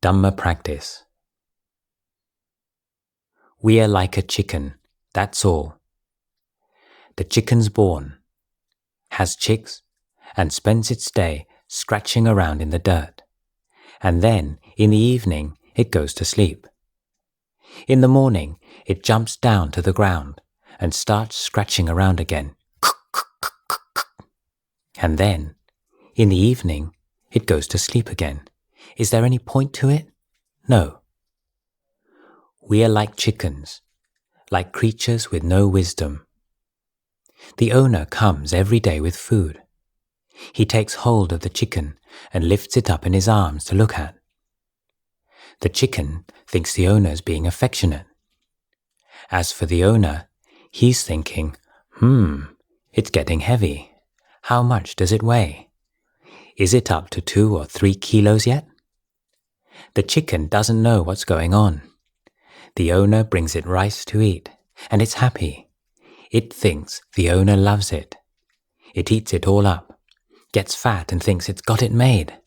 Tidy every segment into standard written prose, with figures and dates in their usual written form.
Dhamma practice. We are like a chicken, that's all. The chicken's born, has chicks, and spends its day scratching around in the dirt. And then, in the evening, it goes to sleep. In the morning, it jumps down to the ground and starts scratching around again. And then, in the evening, it goes to sleep again. Is there any point to it? No. We are like chickens, like creatures with no wisdom. The owner comes every day with food. He takes hold of the chicken and lifts it up in his arms to look at. The chicken thinks the owner's being affectionate. As for the owner, he's thinking, it's getting heavy. How much does it weigh? Is it up to 2 or 3 kilos yet? The chicken doesn't know what's going on. The owner brings it rice to eat, and it's happy. It thinks the owner loves it. It eats it all up, gets fat and thinks it's got it made.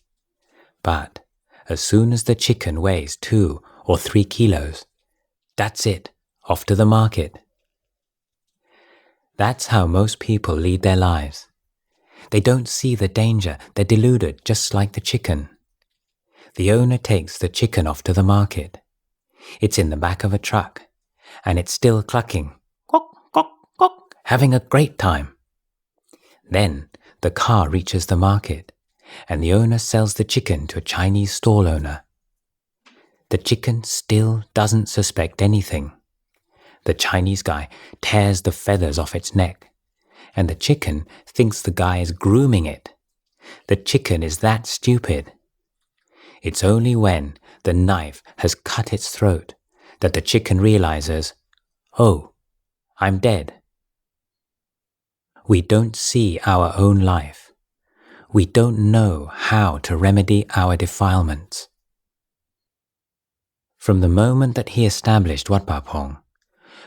But as soon as the chicken weighs 2 or 3 kilos, that's it, off to the market. That's how most people lead their lives. They don't see the danger, they're deluded just like the chicken. The owner takes the chicken off to the market. It's in the back of a truck, and it's still clucking, quack, quack, quack, having a great time. Then the car reaches the market, and the owner sells the chicken to a Chinese stall owner. The chicken still doesn't suspect anything. The Chinese guy tears the feathers off its neck, and the chicken thinks the guy is grooming it. The chicken is that stupid. It's only when the knife has cut its throat that the chicken realizes, oh, I'm dead. We don't see our own life. We don't know how to remedy our defilements. From the moment that he established Wat Pah Pong,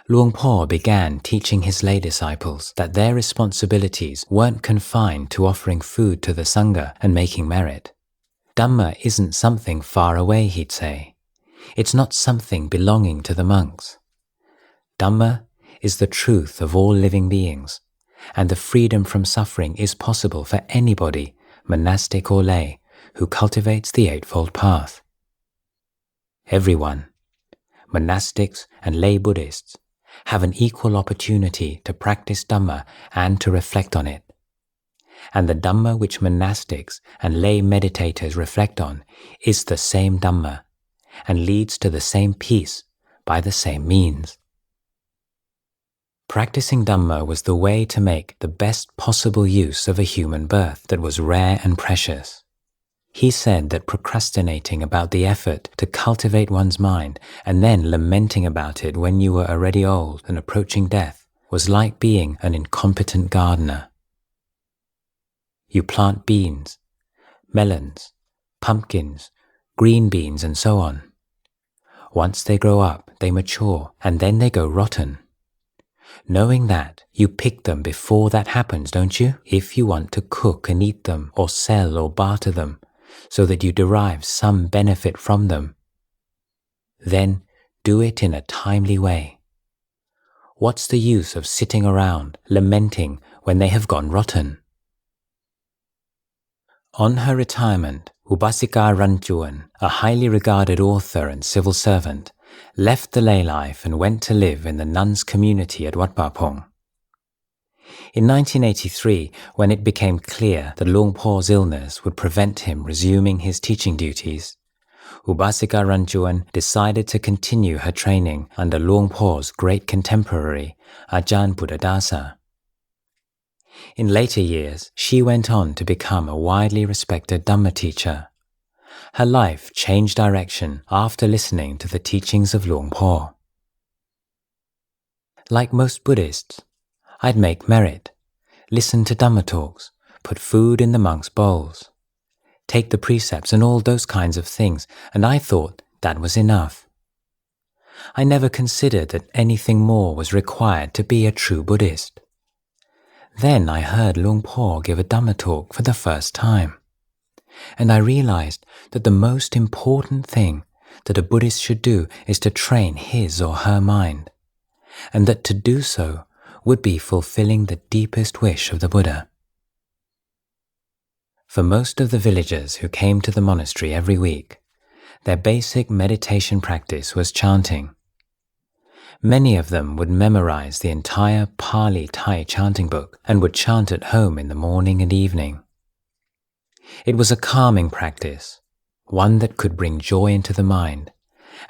Luang Por began teaching his lay disciples that their responsibilities weren't confined to offering food to the Sangha and making merit. Dhamma isn't something far away, he'd say. It's not something belonging to the monks. Dhamma is the truth of all living beings, and the freedom from suffering is possible for anybody, monastic or lay, who cultivates the Eightfold Path. Everyone, monastics and lay Buddhists, have an equal opportunity to practice Dhamma and to reflect on it. And the Dhamma which monastics and lay meditators reflect on is the same Dhamma and leads to the same peace by the same means. Practicing Dhamma was the way to make the best possible use of a human birth that was rare and precious. He said that procrastinating about the effort to cultivate one's mind and then lamenting about it when you were already old and approaching death was like being an incompetent gardener. You plant beans, melons, pumpkins, green beans, and so on. Once they grow up, they mature, and then they go rotten. Knowing that, you pick them before that happens, don't you? If you want to cook and eat them, or sell or barter them, so that you derive some benefit from them, then do it in a timely way. What's the use of sitting around, lamenting when they have gone rotten? On her retirement, Upasika Ranchuan, a highly regarded author and civil servant, left the lay life and went to live in the nuns' community at Wat Pah Pong. In 1983, when it became clear that Luang Por's illness would prevent him resuming his teaching duties, Upasika Ranchuan decided to continue her training under Luang Por's great contemporary, Ajahn Buddhadasa. In later years, she went on to become a widely respected Dhamma teacher. Her life changed direction after listening to the teachings of Luang Por. Like most Buddhists, I'd make merit, listen to Dhamma talks, put food in the monks' bowls, take the precepts and all those kinds of things, and I thought that was enough. I never considered that anything more was required to be a true Buddhist. Then I heard Luang Por give a Dhamma talk for the first time. And I realized that the most important thing that a Buddhist should do is to train his or her mind, and that to do so would be fulfilling the deepest wish of the Buddha. For most of the villagers who came to the monastery every week, their basic meditation practice was chanting. Many of them would memorize the entire Pali Thai chanting book and would chant at home in the morning and evening. It was a calming practice, one that could bring joy into the mind,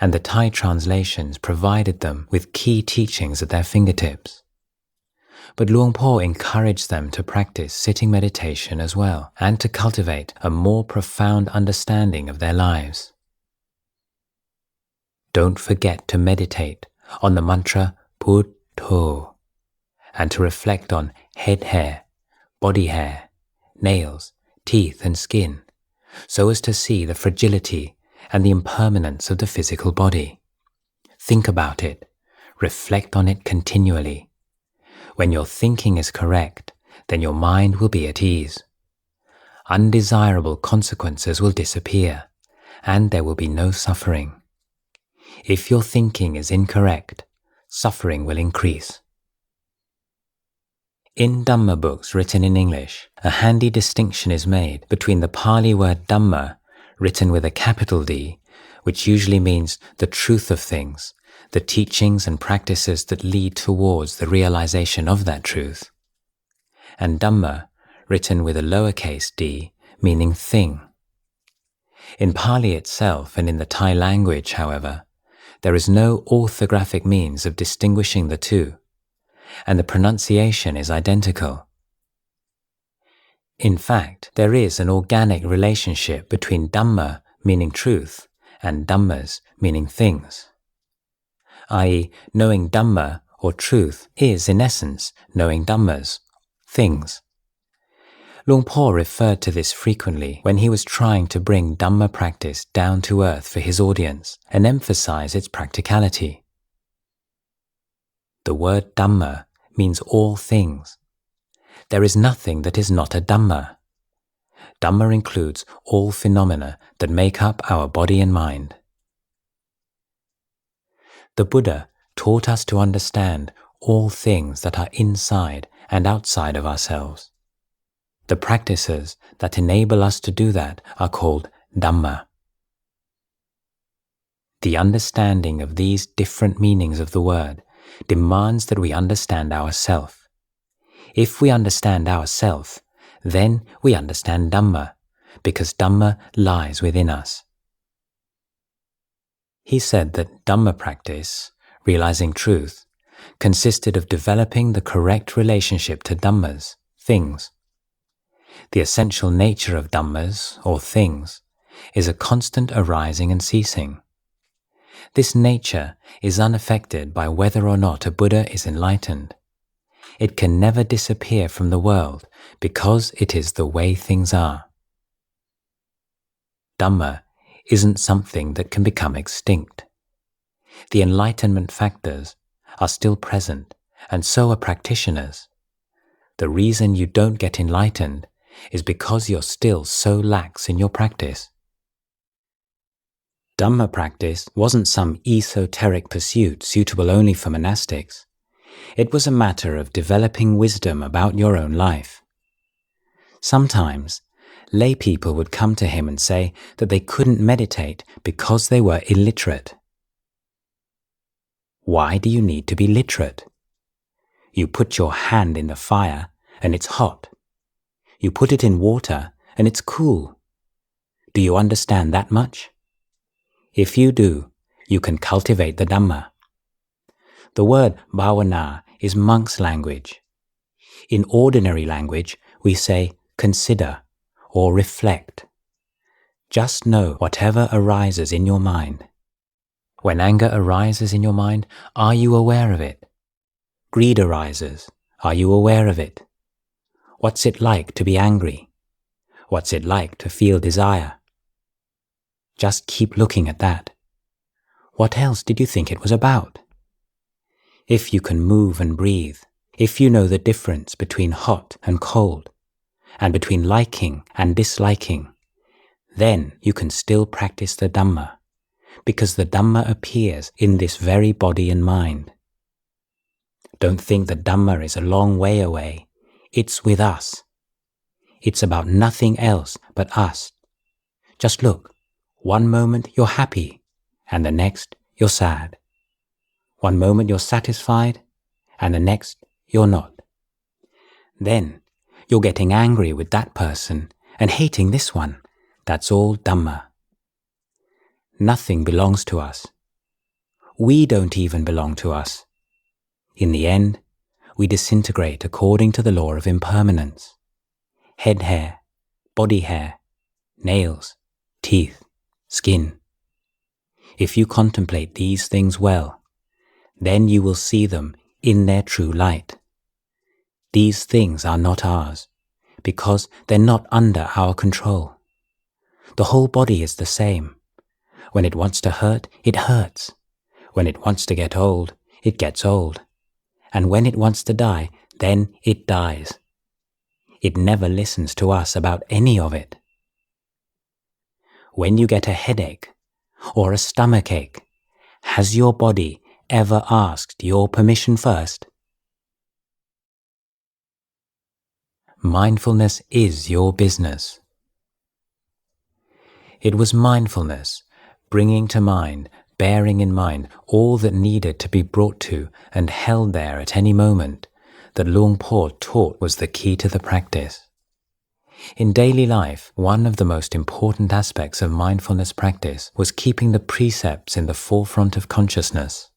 and the Thai translations provided them with key teachings at their fingertips. But Luang Por encouraged them to practice sitting meditation as well, and to cultivate a more profound understanding of their lives. Don't forget to meditate on the mantra Buddho, and to reflect on head hair, body hair, nails, teeth and skin, so as to see the fragility and the impermanence of the physical body. Think about it, reflect on it continually. When your thinking is correct, then your mind will be at ease. Undesirable consequences will disappear, and there will be no suffering. If your thinking is incorrect, suffering will increase. In Dhamma books written in English, a handy distinction is made between the Pali word Dhamma, written with a capital D, which usually means the truth of things, the teachings and practices that lead towards the realization of that truth, and Dhamma, written with a lowercase d, meaning thing. In Pali itself and in the Thai language, however, there is no orthographic means of distinguishing the two, and the pronunciation is identical. In fact, there is an organic relationship between Dhamma, meaning truth, and Dhammas, meaning things. i.e., knowing Dhamma, or truth, is in essence knowing Dhammas, things. Luang Por referred to this frequently when he was trying to bring Dhamma practice down to earth for his audience and emphasize its practicality. The word Dhamma means all things. There is nothing that is not a Dhamma. Dhamma includes all phenomena that make up our body and mind. The Buddha taught us to understand all things that are inside and outside of ourselves. The practices that enable us to do that are called Dhamma. The understanding of these different meanings of the word demands that we understand ourself. If we understand ourself, then we understand Dhamma, because Dhamma lies within us. He said that Dhamma practice, realizing truth, consisted of developing the correct relationship to Dhammas, things. The essential nature of Dhammas, or things, is a constant arising and ceasing. This nature is unaffected by whether or not a Buddha is enlightened. It can never disappear from the world because it is the way things are. Dhamma isn't something that can become extinct. The enlightenment factors are still present, and so are practitioners. The reason you don't get enlightened is because you're still so lax in your practice. Dhamma practice wasn't some esoteric pursuit suitable only for monastics. It was a matter of developing wisdom about your own life. Sometimes, lay people would come to him and say that they couldn't meditate because they were illiterate. Why do you need to be literate? You put your hand in the fire and it's hot. You put it in water and it's cool. Do you understand that much? If you do, you can cultivate the Dhamma. The word Bhavana is monk's language. In ordinary language, we say consider or reflect. Just know whatever arises in your mind. When anger arises in your mind, are you aware of it? Greed arises. Are you aware of it? What's it like to be angry? What's it like to feel desire? Just keep looking at that. What else did you think it was about? If you can move and breathe, if you know the difference between hot and cold, and between liking and disliking, then you can still practice the Dhamma, because the Dhamma appears in this very body and mind. Don't think the Dhamma is a long way away. It's with us. It's about nothing else but us. Just look. One moment you're happy, and the next you're sad. One moment you're satisfied, and the next you're not. Then you're getting angry with that person and hating this one. That's all Dhamma. Nothing belongs to us. We don't even belong to us. In the end, we disintegrate according to the law of impermanence. Head hair, body hair, nails, teeth, skin. If you contemplate these things well, then you will see them in their true light. These things are not ours, because they're not under our control. The whole body is the same. When it wants to hurt, it hurts. When it wants to get old, it gets old. And when it wants to die, then it dies. It never listens to us about any of it. When you get a headache or a stomachache, has your body ever asked your permission first? Mindfulness is your business. It was mindfulness, bringing to mind, bearing in mind all that needed to be brought to and held there at any moment, that Luang Por taught was the key to the practice. In daily life, one of the most important aspects of mindfulness practice was keeping the precepts in the forefront of consciousness.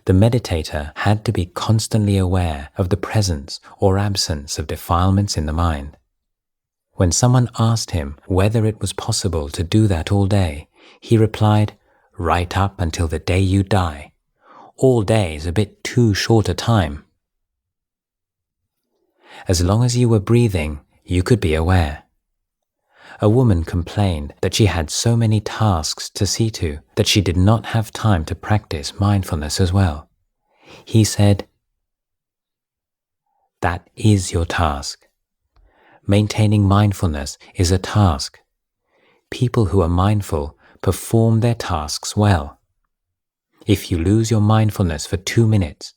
The meditator had to be constantly aware of the presence or absence of defilements in the mind. When someone asked him whether it was possible to do that all day, he replied, "Right up until the day you die. All day is a bit too short a time." As long as you were breathing, you could be aware. A woman complained that she had so many tasks to see to that she did not have time to practice mindfulness as well. He said, "That is your task. Maintaining mindfulness is a task. People who are mindful perform their tasks well. If you lose your mindfulness for 2 minutes,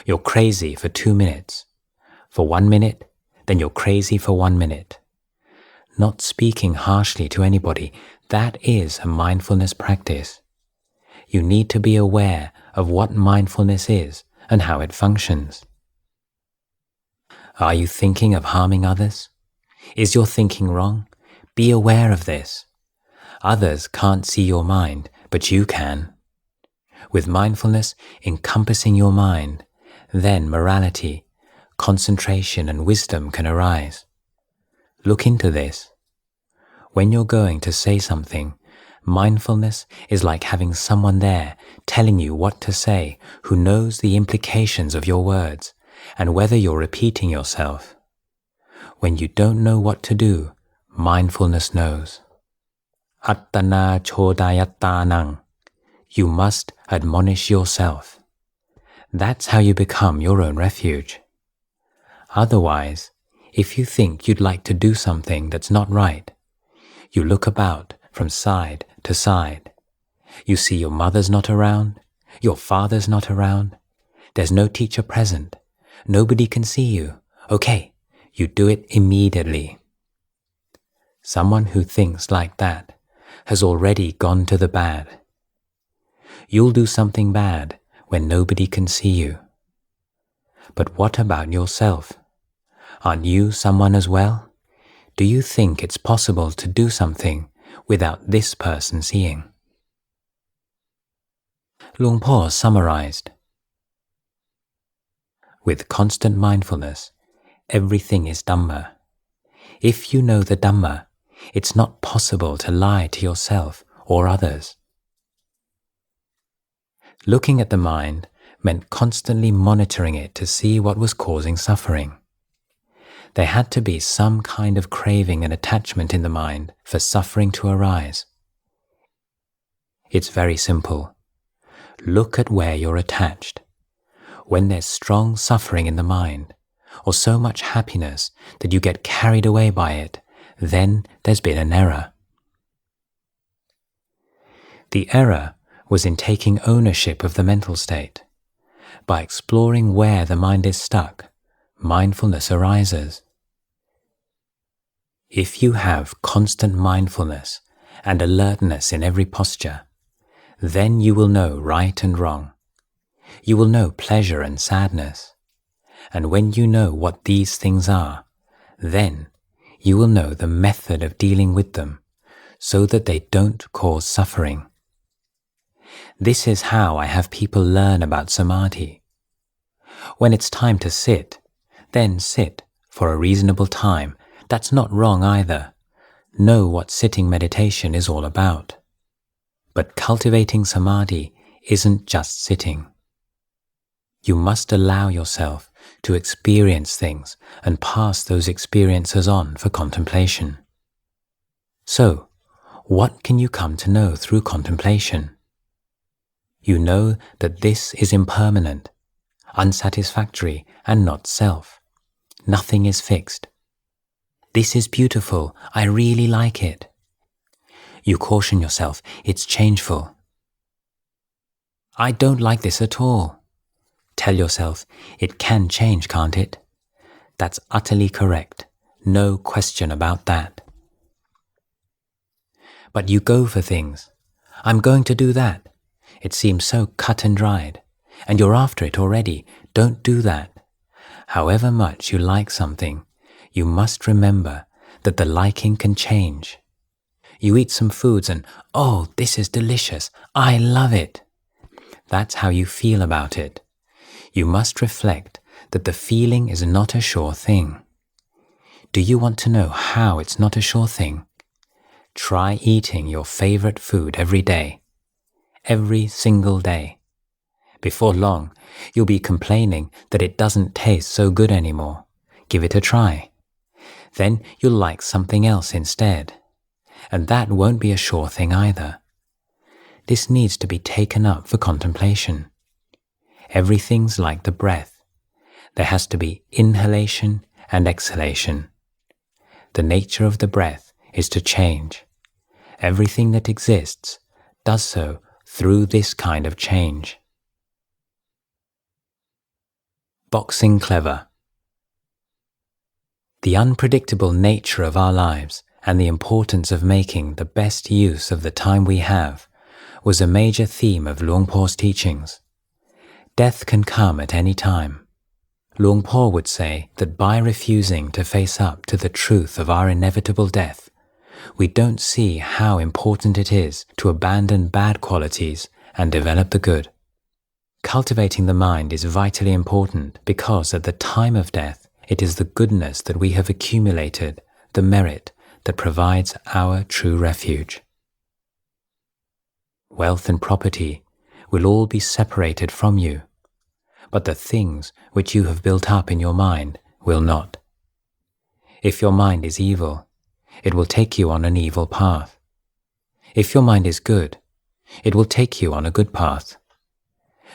you're crazy for 2 minutes. For 1 minute, then you're crazy for 1 minute. Not speaking harshly to anybody, that is a mindfulness practice. You need to be aware of what mindfulness is and how it functions. Are you thinking of harming others? Is your thinking wrong? Be aware of this. Others can't see your mind, but you can. With mindfulness encompassing your mind, then morality, concentration and wisdom can arise. Look into this. When you're going to say something, mindfulness is like having someone there telling you what to say who knows the implications of your words and whether you're repeating yourself. When you don't know what to do, mindfulness knows. Attana chodayattanang. You must admonish yourself. That's how you become your own refuge. Otherwise, if you think you'd like to do something that's not right, you look about from side to side. You see your mother's not around, your father's not around, there's no teacher present, nobody can see you. Okay, you do it immediately. Someone who thinks like that has already gone to the bad. You'll do something bad when nobody can see you. But what about yourself? Aren't you someone as well? Do you think it's possible to do something without this person seeing? Luang Por summarized, with constant mindfulness, everything is Dhamma. If you know the Dhamma, it's not possible to lie to yourself or others. Looking at the mind meant constantly monitoring it to see what was causing suffering. There had to be some kind of craving and attachment in the mind for suffering to arise. It's very simple. Look at where you're attached. When there's strong suffering in the mind, or so much happiness that you get carried away by it, then there's been an error. The error was in taking ownership of the mental state. By exploring where the mind is stuck, mindfulness arises. If you have constant mindfulness and alertness in every posture, then you will know right and wrong. You will know pleasure and sadness. And when you know what these things are, then you will know the method of dealing with them so that they don't cause suffering. This is how I have people learn about Samadhi. When it's time to sit, then sit for a reasonable time. That's not wrong either. Know what sitting meditation is all about. But cultivating Samadhi isn't just sitting. You must allow yourself to experience things and pass those experiences on for contemplation. So, what can you come to know through contemplation? You know that this is impermanent, unsatisfactory, and not self. Nothing is fixed. This is beautiful. I really like it. You caution yourself, it's changeful. I don't like this at all. Tell yourself, it can change, can't it? That's utterly correct. No question about that. But you go for things. I'm going to do that. It seems so cut and dried, and you're after it already. Don't do that. However much you like something, you must remember that the liking can change. You eat some foods and, oh, this is delicious. I love it. That's how you feel about it. You must reflect that the feeling is not a sure thing. Do you want to know how it's not a sure thing? Try eating your favorite food every day. Every single day. Before long, you'll be complaining that it doesn't taste so good anymore. Give it a try. Then you'll like something else instead. And that won't be a sure thing either. This needs to be taken up for contemplation. Everything's like the breath. There has to be inhalation and exhalation. The nature of the breath is to change. Everything that exists does so through this kind of change. Boxing clever. The unpredictable nature of our lives and the importance of making the best use of the time we have was a major theme of Luang Por's teachings. Death can come at any time. Luang Por would say that by refusing to face up to the truth of our inevitable death, we don't see how important it is to abandon bad qualities and develop the good. Cultivating the mind is vitally important because at the time of death, it is the goodness that we have accumulated, the merit that provides our true refuge. Wealth and property will all be separated from you, but the things which you have built up in your mind will not. If your mind is evil, it will take you on an evil path. If your mind is good, it will take you on a good path.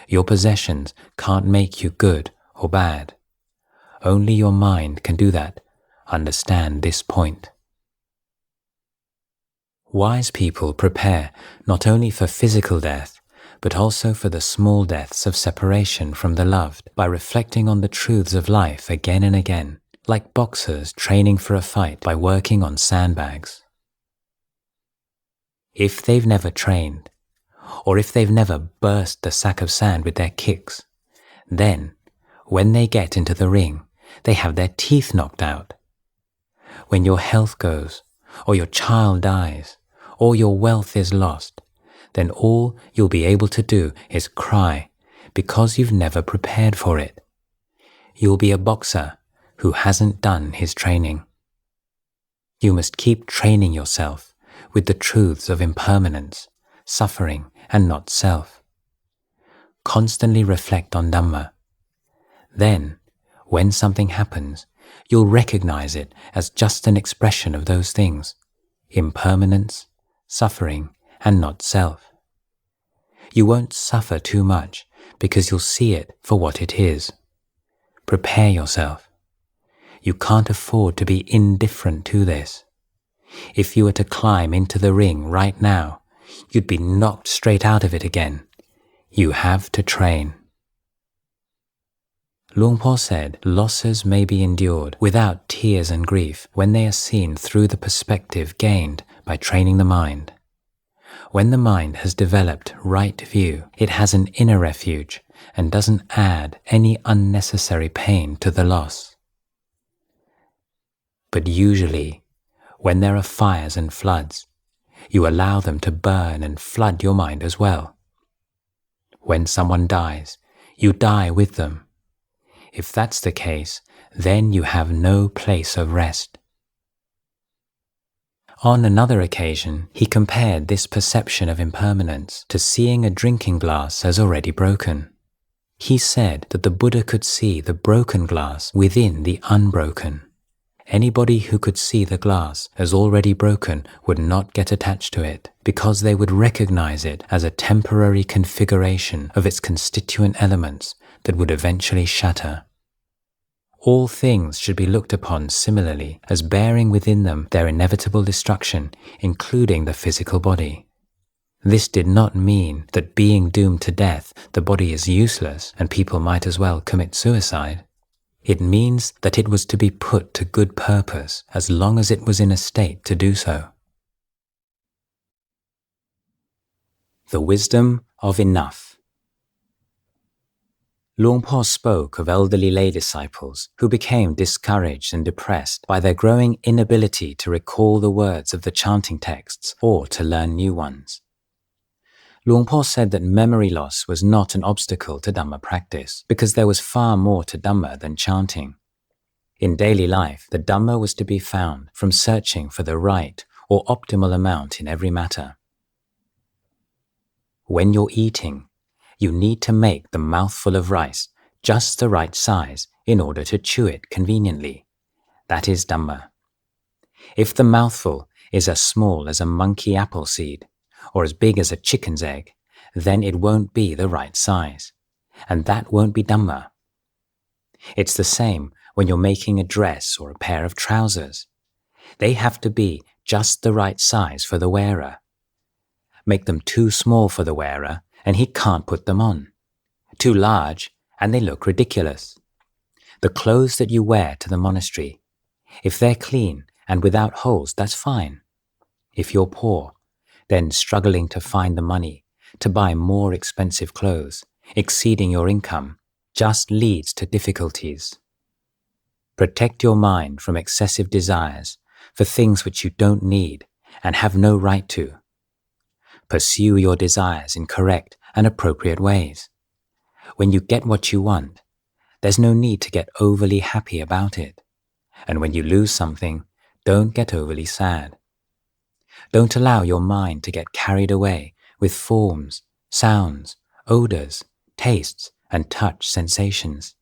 Your possessions can't make you good or bad. Only your mind can do that. Understand this point. Wise people prepare not only for physical death, but also for the small deaths of separation from the loved by reflecting on the truths of life again and again, like boxers training for a fight by working on sandbags. If they've never trained, or if they've never burst the sack of sand with their kicks, then, when they get into the ring, they have their teeth knocked out. When your health goes, or your child dies, or your wealth is lost, then all you'll be able to do is cry because you've never prepared for it. You'll be a boxer who hasn't done his training. You must keep training yourself with the truths of impermanence, suffering, and not self. Constantly reflect on Dhamma. Then, when something happens, you'll recognize it as just an expression of those things, impermanence, suffering, and not self. You won't suffer too much because you'll see it for what it is. Prepare yourself. You can't afford to be indifferent to this. If you were to climb into the ring right now, you'd be knocked straight out of it again. You have to train. Luang Por said losses may be endured without tears and grief when they are seen through the perspective gained by training the mind. When the mind has developed right view, it has an inner refuge and doesn't add any unnecessary pain to the loss. But usually, when there are fires and floods, you allow them to burn and flood your mind as well. When someone dies, you die with them. If that's the case, then you have no place of rest. On another occasion, he compared this perception of impermanence to seeing a drinking glass as already broken. He said that the Buddha could see the broken glass within the unbroken. Anybody who could see the glass as already broken would not get attached to it, because they would recognize it as a temporary configuration of its constituent elements that would eventually shatter. All things should be looked upon similarly as bearing within them their inevitable destruction, including the physical body. This did not mean that being doomed to death, the body is useless and people might as well commit suicide. It means that it was to be put to good purpose as long as it was in a state to do so. The wisdom of enough. Luang Por spoke of elderly lay disciples who became discouraged and depressed by their growing inability to recall the words of the chanting texts or to learn new ones. Luang Por said that memory loss was not an obstacle to Dhamma practice, because there was far more to Dhamma than chanting. In daily life, the Dhamma was to be found from searching for the right or optimal amount in every matter. When you're eating, you need to make the mouthful of rice just the right size in order to chew it conveniently. That is Dhamma. If the mouthful is as small as a monkey apple seed, or as big as a chicken's egg, then it won't be the right size, and that won't be Dhamma. It's the same when you're making a dress or a pair of trousers. They have to be just the right size for the wearer. Make them too small for the wearer, and he can't put them on. Too large, and they look ridiculous. The clothes that you wear to the monastery, if they're clean and without holes, that's fine. If you're poor, then struggling to find the money to buy more expensive clothes, exceeding your income, just leads to difficulties. Protect your mind from excessive desires for things which you don't need and have no right to. Pursue your desires in correct and appropriate ways. When you get what you want, there's no need to get overly happy about it. And when you lose something, don't get overly sad. Don't allow your mind to get carried away with forms, sounds, odors, tastes, and touch sensations.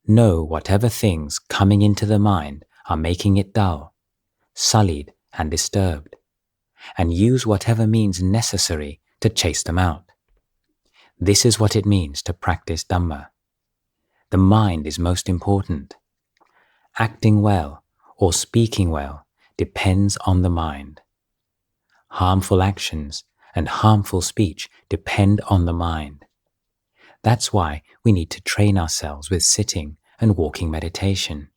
Know whatever things coming into the mind are making it dull, sullied, and disturbed, and use whatever means necessary to chase them out. This is what it means to practice Dhamma. The mind is most important. Acting well or speaking well depends on the mind. Harmful actions and harmful speech depend on the mind. That's why we need to train ourselves with sitting and walking meditation,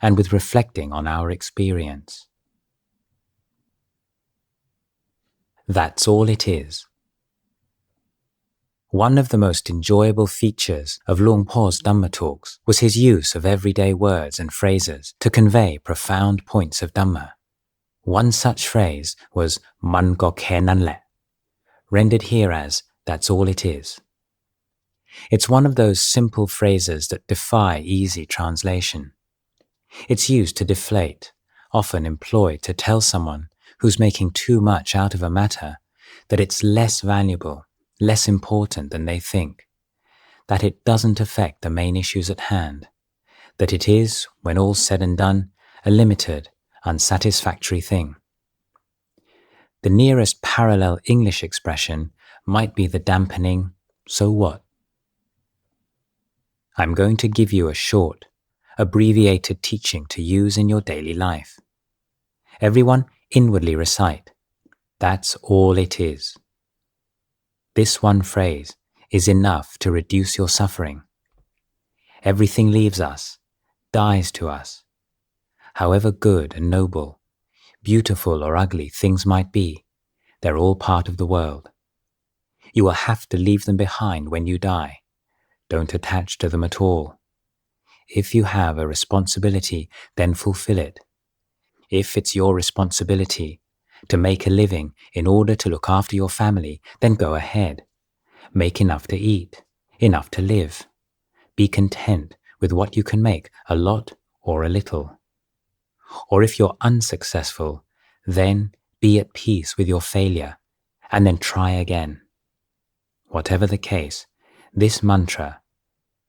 and with reflecting on our experience. That's all it is. One of the most enjoyable features of Luang Por's Dhamma talks was his use of everyday words and phrases to convey profound points of Dhamma. One such phrase was "Man ko khe nan le," rendered here as "that's all it is." It's one of those simple phrases that defy easy translation. It's used to deflate, often employed to tell someone who's making too much out of a matter that it's less valuable, less important than they think, that it doesn't affect the main issues at hand, that it is, when all's said and done, a limited, unsatisfactory thing. The nearest parallel English expression might be the dampening, "so what?" I'm going to give you a short, abbreviated teaching to use in your daily life. Everyone inwardly recite, That's all it is. This one phrase is enough to reduce your suffering. Everything leaves us, dies to us. However good and noble, beautiful or ugly things might be, they're all part of the world. You will have to leave them behind when you die. Don't attach to them at all. If you have a responsibility, then fulfill it. If it's your responsibility to make a living in order to look after your family, then go ahead. Make enough to eat, enough to live. Be content with what you can make, a lot or a little. Or if you're unsuccessful, then be at peace with your failure, and then try again. Whatever the case, this mantra,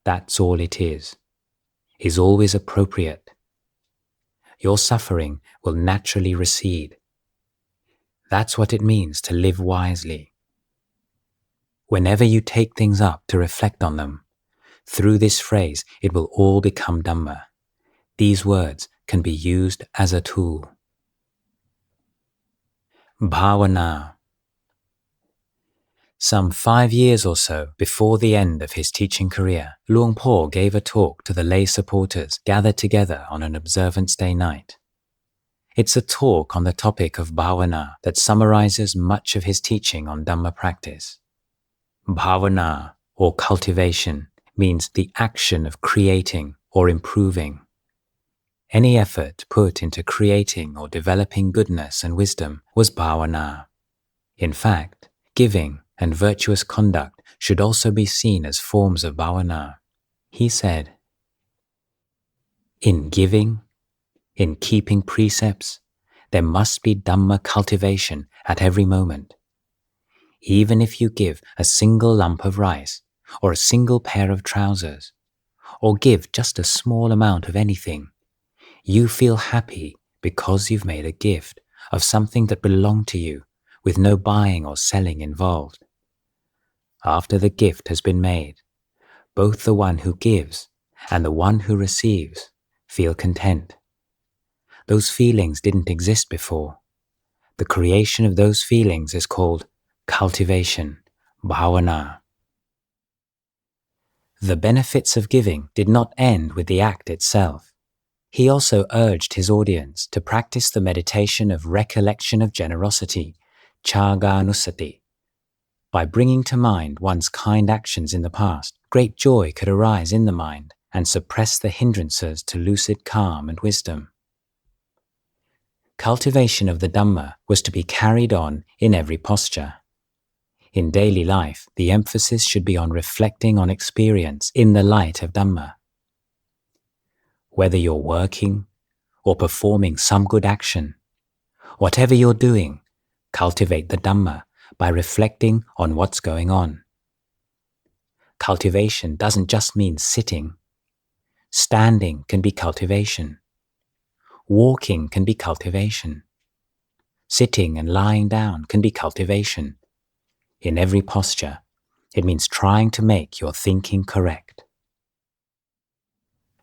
that's all it is always appropriate. Your suffering will naturally recede. That's what it means to live wisely. Whenever you take things up to reflect on them, through this phrase it will all become Dhamma. These words can be used as a tool. Bhavana. Some 5 years or so before the end of his teaching career, Luang Por gave a talk to the lay supporters gathered together on an observance day night. It's a talk on the topic of Bhavana that summarizes much of his teaching on Dhamma practice. Bhavana, or cultivation, means the action of creating or improving. Any effort put into creating or developing goodness and wisdom was bhavana. In fact, giving and virtuous conduct should also be seen as forms of bhavana. He said, in giving, in keeping precepts, there must be Dhamma cultivation at every moment. Even if you give a single lump of rice, or a single pair of trousers, or give just a small amount of anything, you feel happy because you've made a gift of something that belonged to you with no buying or selling involved. After the gift has been made, both the one who gives and the one who receives feel content. Those feelings didn't exist before. The creation of those feelings is called cultivation, bhavana. The benefits of giving did not end with the act itself. He also urged his audience to practice the meditation of recollection of generosity, chaganusati. By bringing to mind one's kind actions in the past, great joy could arise in the mind and suppress the hindrances to lucid calm and wisdom. Cultivation of the Dhamma was to be carried on in every posture. In daily life, the emphasis should be on reflecting on experience in the light of Dhamma. Whether you're working or performing some good action, whatever you're doing, cultivate the Dhamma by reflecting on what's going on. Cultivation doesn't just mean sitting. Standing can be cultivation. Walking can be cultivation. Sitting and lying down can be cultivation. In every posture, it means trying to make your thinking correct.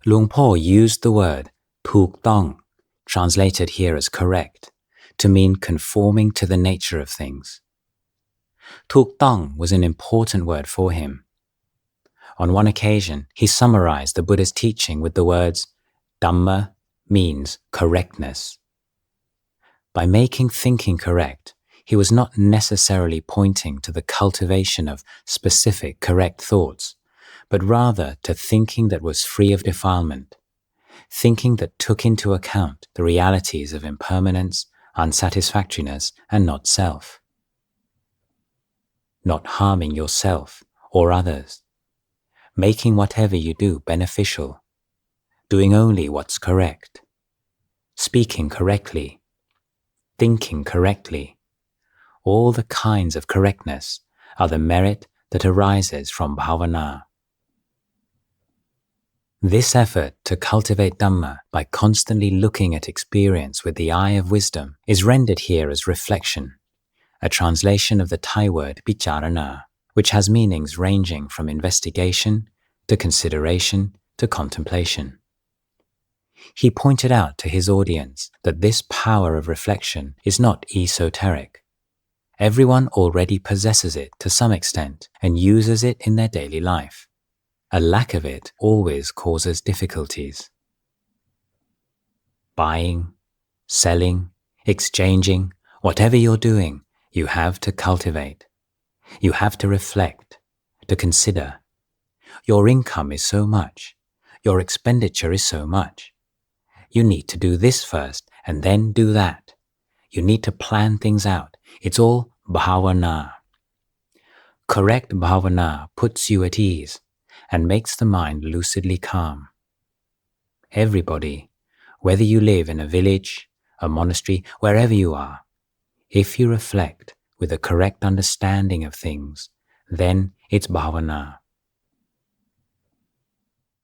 Luang Por used the word thuk tong, translated here as correct, to mean conforming to the nature of things. Thuk tong was an important word for him. On one occasion, he summarized the Buddha's teaching with the words, Dhamma means correctness. By making thinking correct, he was not necessarily pointing to the cultivation of specific correct thoughts, but rather to thinking that was free of defilement, thinking that took into account the realities of impermanence, unsatisfactoriness, and not self. Not harming yourself or others, making whatever you do beneficial, doing only what's correct, speaking correctly, thinking correctly. All the kinds of correctness are the merit that arises from bhavana. This effort to cultivate Dhamma by constantly looking at experience with the eye of wisdom is rendered here as reflection, a translation of the Thai word picharana, which has meanings ranging from investigation to consideration to contemplation. He pointed out to his audience that this power of reflection is not esoteric. Everyone already possesses it to some extent and uses it in their daily life. A lack of it always causes difficulties. Buying, selling, exchanging, whatever you're doing, you have to cultivate. You have to reflect, to consider. Your income is so much. Your expenditure is so much. You need to do this first and then do that. You need to plan things out. It's all Bhavana. Correct Bhavana puts you at ease and makes the mind lucidly calm. Everybody, whether you live in a village, a monastery, wherever you are, if you reflect with a correct understanding of things, then it's Bhavana.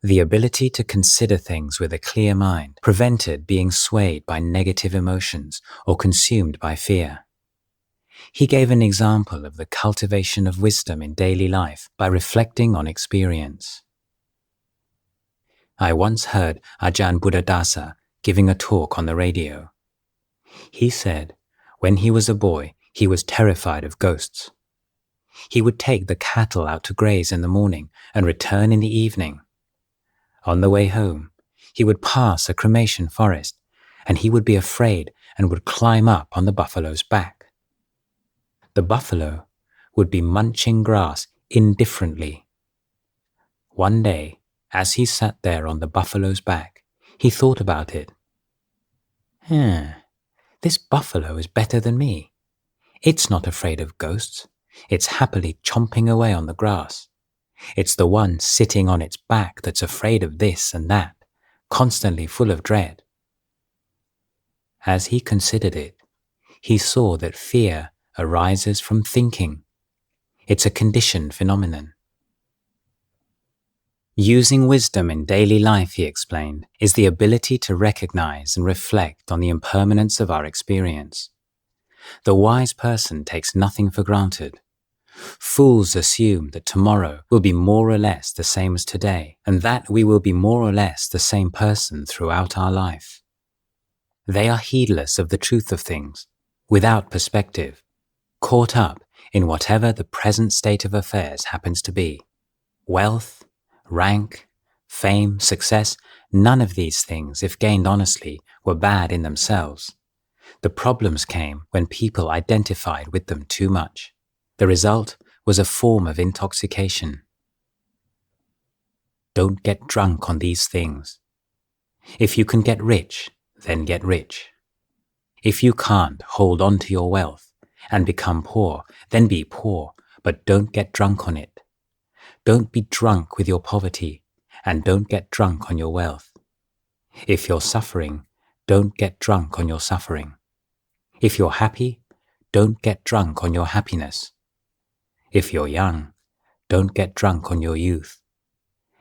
The ability to consider things with a clear mind prevented being swayed by negative emotions or consumed by fear. He gave an example of the cultivation of wisdom in daily life by reflecting on experience. I once heard Ajahn Buddhadasa giving a talk on the radio. He said, when he was a boy, he was terrified of ghosts. He would take the cattle out to graze in the morning and return in the evening. On the way home, he would pass a cremation forest, and he would be afraid and would climb up on the buffalo's back. The buffalo would be munching grass indifferently. One day, as he sat there on the buffalo's back, he thought about it. This buffalo is better than me. It's not afraid of ghosts. It's happily chomping away on the grass. It's the one sitting on its back that's afraid of this and that, constantly full of dread. As he considered it, he saw that fear arises from thinking. It's a conditioned phenomenon. Using wisdom in daily life, he explained, is the ability to recognize and reflect on the impermanence of our experience. The wise person takes nothing for granted. Fools assume that tomorrow will be more or less the same as today, and that we will be more or less the same person throughout our life. They are heedless of the truth of things, without perspective, caught up in whatever the present state of affairs happens to be. Wealth, rank, fame, success, none of these things, if gained honestly, were bad in themselves. The problems came when people identified with them too much. The result was a form of intoxication. Don't get drunk on these things. If you can get rich, then get rich. If you can't hold on to your wealth and become poor, then be poor, but don't get drunk on it. Don't be drunk with your poverty, and don't get drunk on your wealth. If you're suffering, don't get drunk on your suffering. If you're happy, don't get drunk on your happiness. If you're young, don't get drunk on your youth.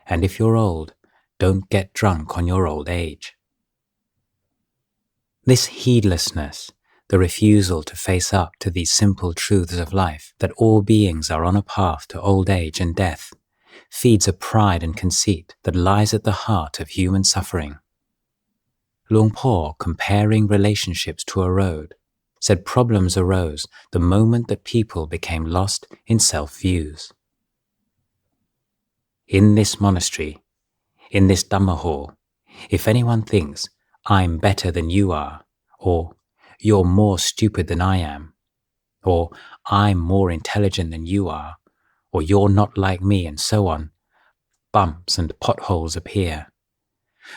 And if you're old, don't get drunk on your old age. This heedlessness, the refusal to face up to these simple truths of life, that all beings are on a path to old age and death, feeds a pride and conceit that lies at the heart of human suffering. Luang Por, comparing relationships to a road, said problems arose the moment that people became lost in self-views. In this monastery, in this Dhamma hall, if anyone thinks, I'm better than you are, or you're more stupid than I am, or I'm more intelligent than you are, or you're not like me, and so on, bumps and potholes appear.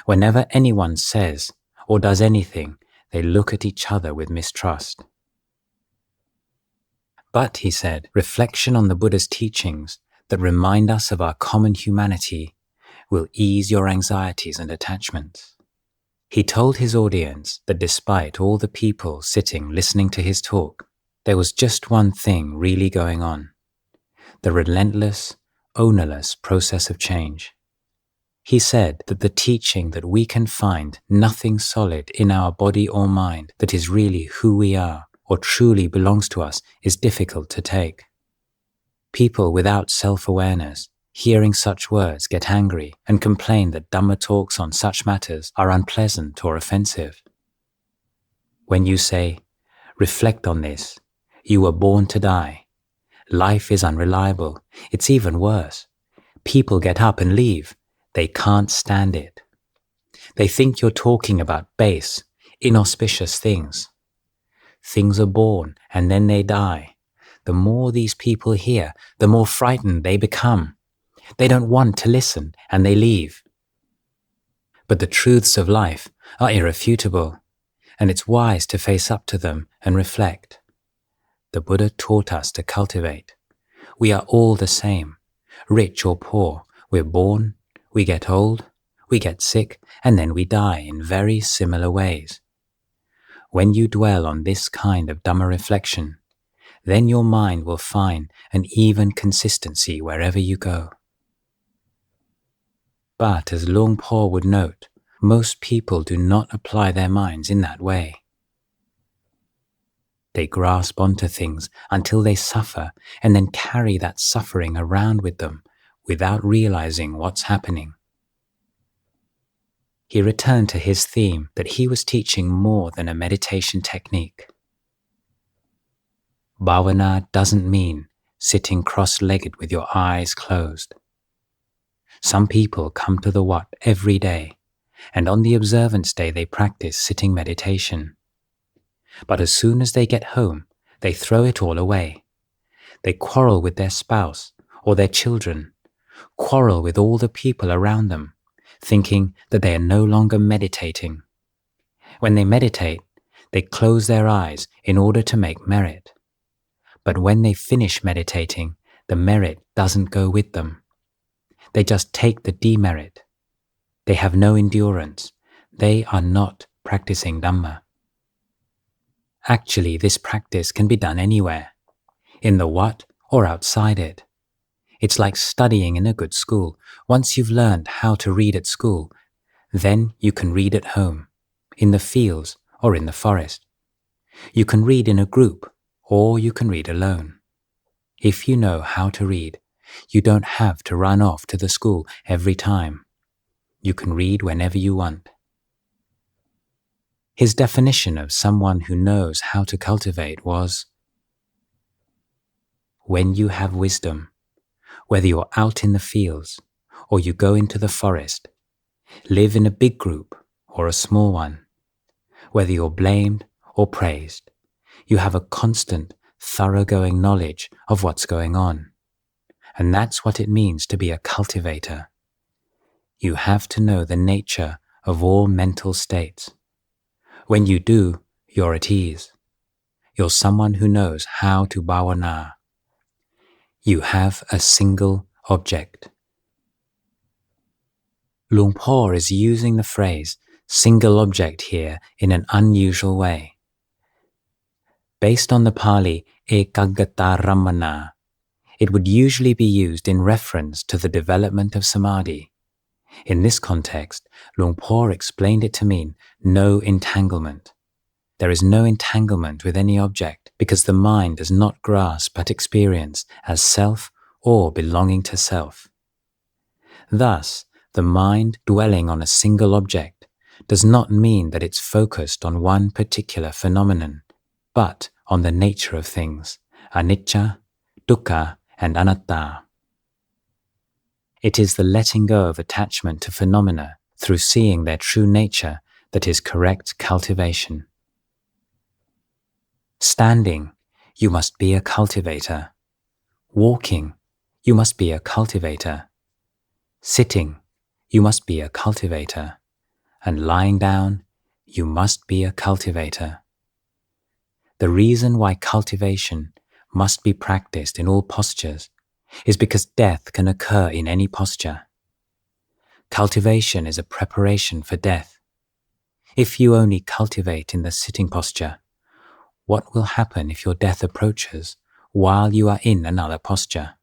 Whenever anyone says or does anything, they look at each other with mistrust. But, he said, reflection on the Buddha's teachings that remind us of our common humanity will ease your anxieties and attachments. He told his audience that despite all the people sitting listening to his talk, there was just one thing really going on: the relentless, ownerless process of change. He said that the teaching that we can find nothing solid in our body or mind that is really who we are or truly belongs to us is difficult to take. People without self-awareness, hearing such words, get angry and complain that Dhamma talks on such matters are unpleasant or offensive. When you say, reflect on this, You were born to die. Life is unreliable. It's even worse. People get up and leave. They can't stand it. They think you're talking about base, inauspicious things. Things are born and then they die. The more these people hear, the more frightened they become. They don't want to listen and they leave. But the truths of life are irrefutable, and it's wise to face up to them and reflect. The Buddha taught us to cultivate. We are all the same, rich or poor. We're born, we get old, we get sick, and then we die in very similar ways. When you dwell on this kind of Dhamma reflection, then your mind will find an even consistency wherever you go. But as Luang Por would note, most people do not apply their minds in that way. They grasp onto things until they suffer and then carry that suffering around with them without realizing what's happening. He returned to his theme that he was teaching more than a meditation technique. Bhavana doesn't mean sitting cross-legged with your eyes closed. Some people come to the Wat every day, and on the observance day they practice sitting meditation. But as soon as they get home, they throw it all away. They quarrel with their spouse or their children, quarrel with all the people around them, thinking that they are no longer meditating. When they meditate, they close their eyes in order to make merit. But when they finish meditating, the merit doesn't go with them. They just take the demerit. They have no endurance. They are not practicing Dhamma. Actually, this practice can be done anywhere, in the Wat or outside it. It's like studying in a good school. Once you've learned how to read at school, then you can read at home, in the fields or in the forest. You can read in a group, or you can read alone. If you know how to read, you don't have to run off to the school every time. You can read whenever you want. His definition of someone who knows how to cultivate was, when you have wisdom, whether you're out in the fields or you go into the forest, live in a big group or a small one, whether you're blamed or praised, you have a constant, thoroughgoing knowledge of what's going on. And that's what it means to be a cultivator. You have to know the nature of all mental states. When you do, you're at ease. You're someone who knows how to bhavana. You have a single object. Luang Por is using the phrase single object here in an unusual way. Based on the Pali ekaggata ramana, it would usually be used in reference to the development of Samadhi. In this context, Luang Por explained it to mean no entanglement. There is no entanglement with any object because the mind does not grasp at experience as self or belonging to self. Thus, the mind dwelling on a single object does not mean that it's focused on one particular phenomenon, but on the nature of things, anicca, dukkha, and anatta. It is the letting go of attachment to phenomena through seeing their true nature that is correct cultivation. Standing, you must be a cultivator. Walking, you must be a cultivator. Sitting, you must be a cultivator. And lying down, you must be a cultivator. The reason why cultivation must be practiced in all postures is because death can occur in any posture. Cultivation is a preparation for death. If you only cultivate in the sitting posture, what will happen if your death approaches while you are in another posture?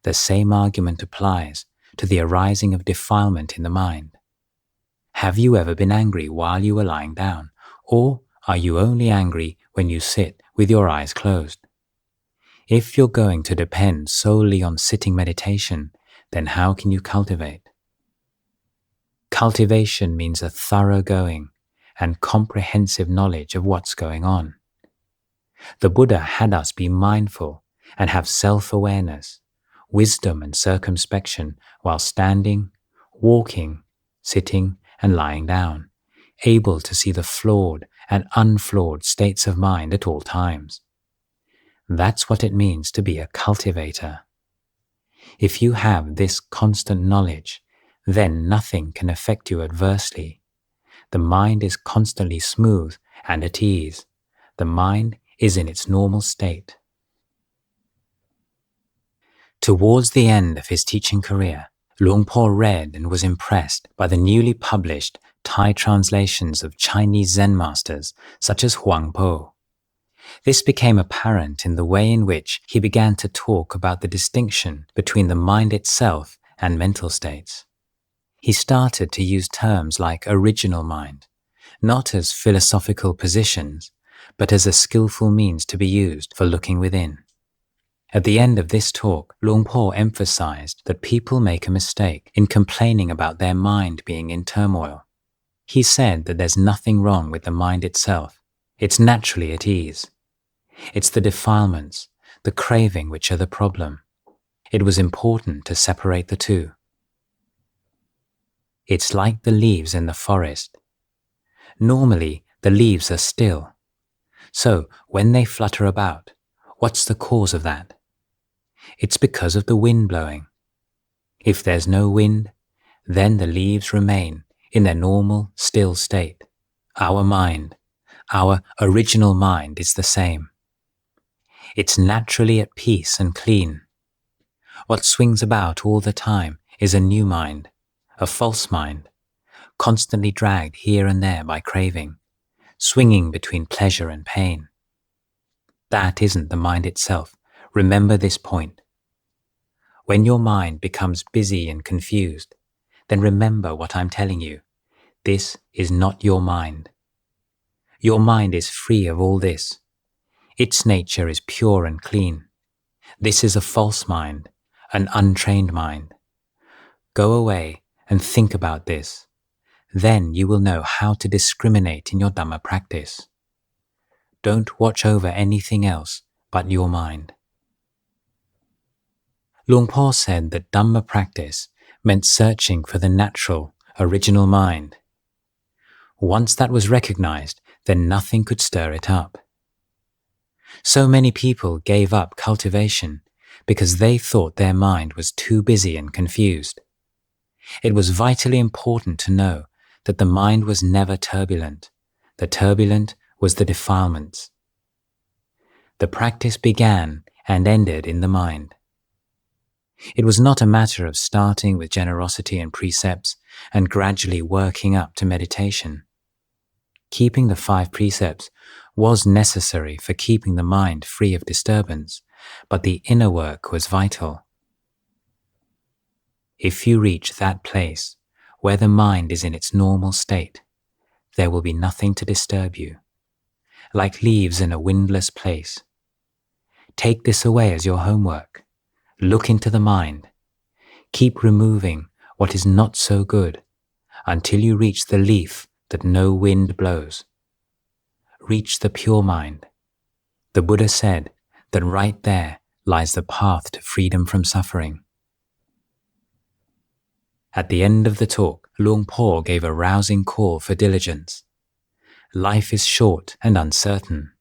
The same argument applies to the arising of defilement in the mind. Have you ever been angry while you were lying down, or are you only angry when you sit with your eyes closed? If you're going to depend solely on sitting meditation, then how can you cultivate? Cultivation means a thoroughgoing and comprehensive knowledge of what's going on. The Buddha had us be mindful and have self-awareness, wisdom and circumspection while standing, walking, sitting and lying down, able to see the flawed and unflawed states of mind at all times. That's what it means to be a cultivator. If you have this constant knowledge, then nothing can affect you adversely. The mind is constantly smooth and at ease. The mind is in its normal state. Towards the end of his teaching career, Luang Por read and was impressed by the newly published Thai translations of Chinese Zen masters such as Huang Po. This became apparent in the way in which he began to talk about the distinction between the mind itself and mental states. He started to use terms like original mind, not as philosophical positions, but as a skillful means to be used for looking within. At the end of this talk, Luang Por emphasized that people make a mistake in complaining about their mind being in turmoil. He said that there's nothing wrong with the mind itself. It's naturally at ease. It's the defilements, the craving which are the problem. It was important to separate the two. It's like the leaves in the forest. Normally, the leaves are still. So, when they flutter about, what's the cause of that? It's because of the wind blowing. If there's no wind, then the leaves remain in their normal, still state. Our mind, our original mind is the same. It's naturally at peace and clean. What swings about all the time is a new mind, a false mind, constantly dragged here and there by craving, swinging between pleasure and pain. That isn't the mind itself. Remember this point. When your mind becomes busy and confused, then remember what I'm telling you. This is not your mind. Your mind is free of all this. Its nature is pure and clean. This is a false mind, an untrained mind. Go away and think about this. Then you will know how to discriminate in your Dhamma practice. Don't watch over anything else but your mind. Luang Por said that Dhamma practice meant searching for the natural, original mind. Once that was recognized, then nothing could stir it up. So many people gave up cultivation because they thought their mind was too busy and confused. It was vitally important to know that the mind was never turbulent. The turbulent was the defilements. The practice began and ended in the mind. It was not a matter of starting with generosity and precepts and gradually working up to meditation. Keeping the 5 precepts was necessary for keeping the mind free of disturbance, but the inner work was vital. If you reach that place where the mind is in its normal state, there will be nothing to disturb you, like leaves in a windless place. Take this away as your homework. Look into the mind. Keep removing what is not so good until you reach the leaf that no wind blows. Reach the pure mind. The Buddha said that right there lies the path to freedom from suffering. At the end of the talk, Luang Por gave a rousing call for diligence. Life is short and uncertain.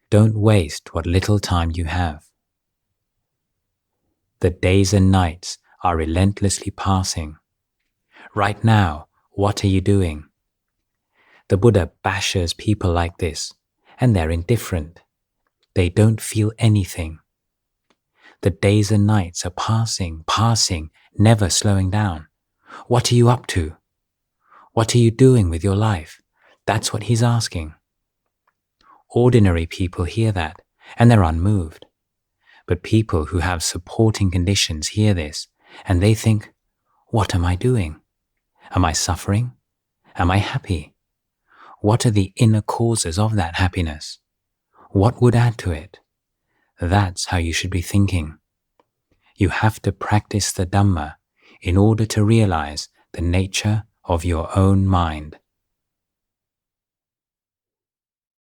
Don't waste what little time you have. The days and nights are relentlessly passing. Right now, what are you doing? The Buddha bashes people like this, and they're indifferent. They don't feel anything. The days and nights are passing, never slowing down. What are you up to? What are you doing with your life? That's what he's asking. Ordinary people hear that, and they're unmoved. But people who have supporting conditions hear this, and they think, what am I doing? Am I suffering? Am I happy? What are the inner causes of that happiness? What would add to it? That's how you should be thinking. You have to practice the Dhamma in order to realize the nature of your own mind.